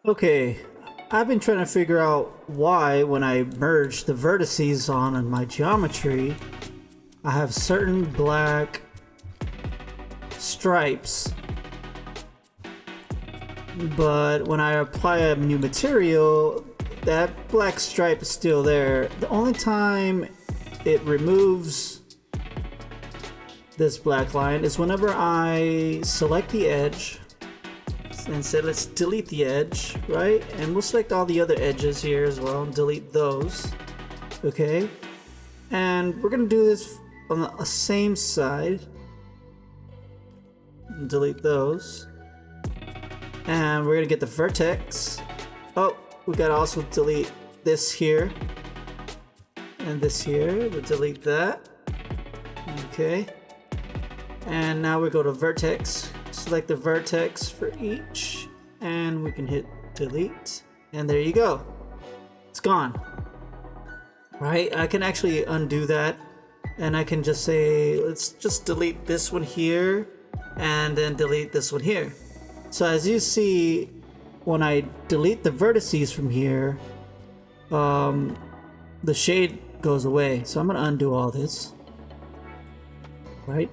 Okay, I've been trying to figure out why when I merge the vertices on my geometry, I have certain black stripes, but when I apply a new material, that black stripe is still there. The only time it removes this black line is whenever I select the edge and say let's delete the edge, right? And we'll select all the other edges here as well and delete those. Okay, and we're gonna do this on the same side. Delete those, and we're gonna get the vertex. Oh, we gotta also delete this here and this here. We'll delete that. Okay, and now we go to vertex. Select the vertex for each, and we can hit delete, and there you go. It's gone. Right? I can actually undo that, and I can just say let's just delete this one here and then delete this one here. So as you see, when I delete the vertices from here, the shade goes away. So I'm gonna undo all this, right?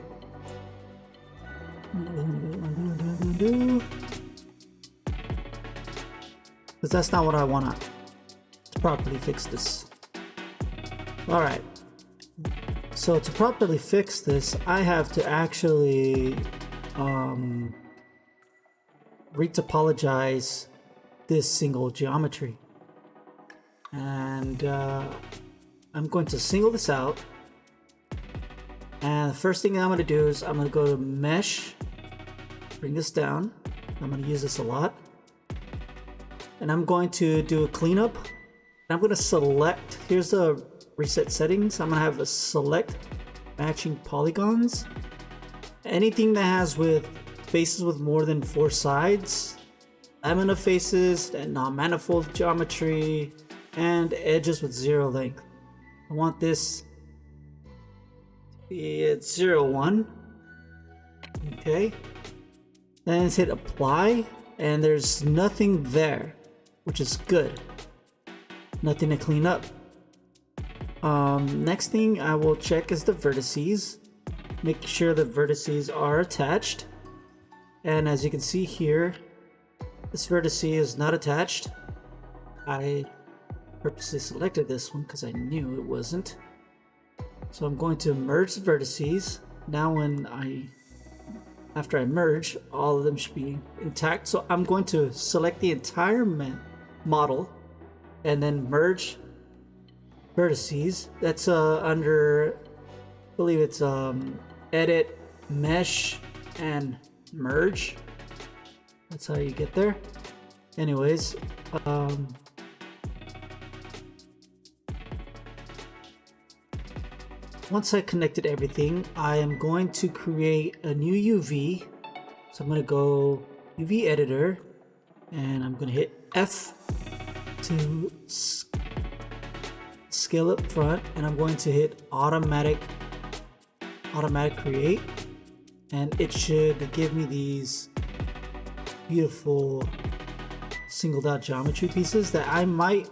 Undo. Because that's not what I want to properly fix this. Alright, so to properly fix this, I have to actually retopologize this single geometry. And I'm going to single this out. And the first thing I'm going to do is I'm going to go to mesh, bring this down. I'm going to use this a lot. And I'm going to do a cleanup. And I'm going to select, here's the reset settings. I'm going to have a select matching polygons. Anything that has with faces with more than 4 sides, lamina faces, and non-manifold geometry, and edges with 0 length. I want this to be at 0, 1. Okay. Then let's hit apply, and there's nothing there, which is good. Nothing to clean up. Next thing I will check is the vertices. Make sure the vertices are attached. And as you can see here, this vertex is not attached. I purposely selected this one because I knew it wasn't. So I'm going to merge the vertices. Now after I merge, all of them should be intact. So I'm going to select the entire model and then merge vertices. That's under, I believe it's edit, mesh, and merge. That's how you get there. Anyways, once I connected everything, I am going to create a new UV. So I'm going to go UV editor, and I'm going to hit F to scale up front, and I'm going to hit automatic create, and it should give me these beautiful single dot geometry pieces that I might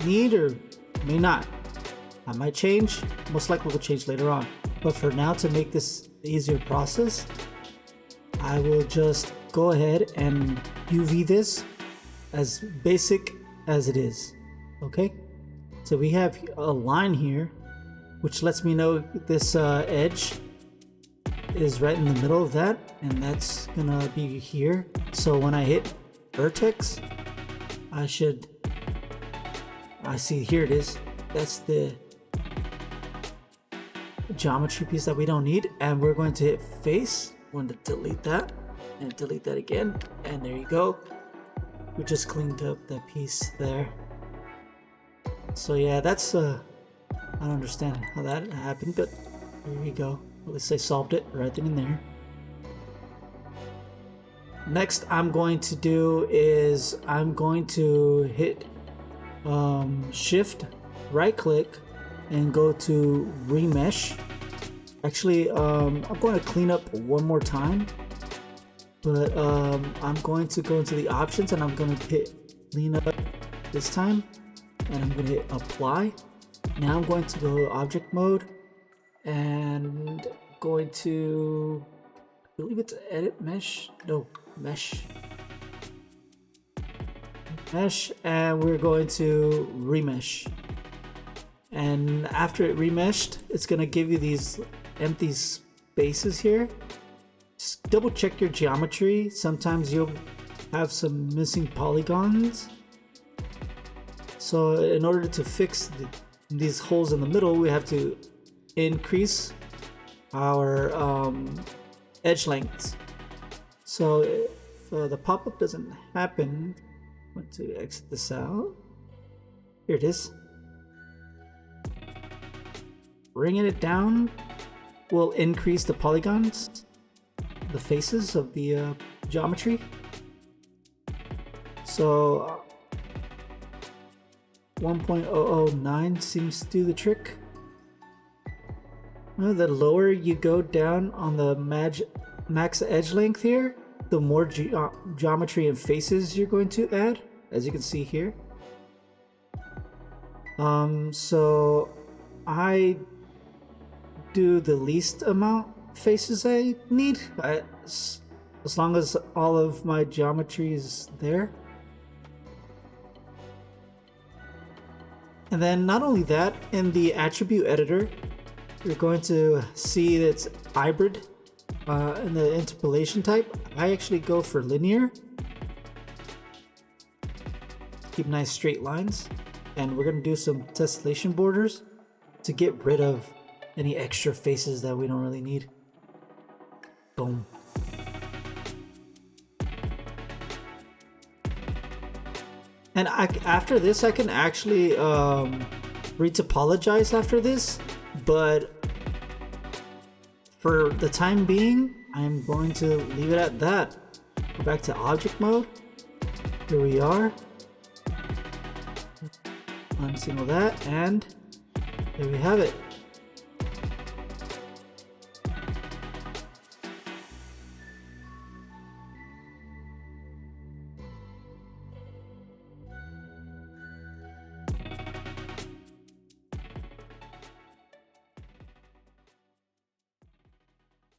need or may not. I might change, most likely will change later on, but for now, to make this easier process, I will just go ahead and UV this as basic as it is. Okay, so we have a line here which lets me know this edge is right in the middle of that, and that's gonna be here. So when I hit vertex, I see here it is. That's the geometry piece that we don't need, and we're going to hit face. We're going to delete that and delete that again, and there you go. We just cleaned up that piece there. So yeah, that's I don't understand how that happened, but here we go. At least I solved it right then and there. Next I'm going to do is I'm going to hit shift right click and go to remesh. Actually, I'm going to clean up one more time But I'm going to go into the options and I'm going to hit clean up this time, and I'm going to hit apply. Now I'm going to go to object mode and going to, I believe it's edit mesh, no, mesh, and we're going to remesh. And after it remeshed, it's going to give you these empty spaces here. Just double check your geometry. Sometimes you'll have some missing polygons. So in order to fix these holes in the middle, we have to increase our edge lengths. So if the pop-up doesn't happen, I'm going to exit this out. Here it is. Bringing it down will increase the polygons, the faces of the geometry. So 1.009 seems to do the trick. The lower you go down on the max edge length here, the more geometry and faces you're going to add, as you can see here. So I do the least amount faces I need, as long as all of my geometry is there. And then not only that, in the attribute editor, you're going to see that it's hybrid in the interpolation type. I actually go for linear. Keep nice straight lines. And we're going to do some tessellation borders to get rid of any extra faces that we don't really need. Boom. And after this, I can actually retopologize after this, but for the time being, I'm going to leave it at that. Go back to object mode. Here we are. Unsingle that, and there we have it.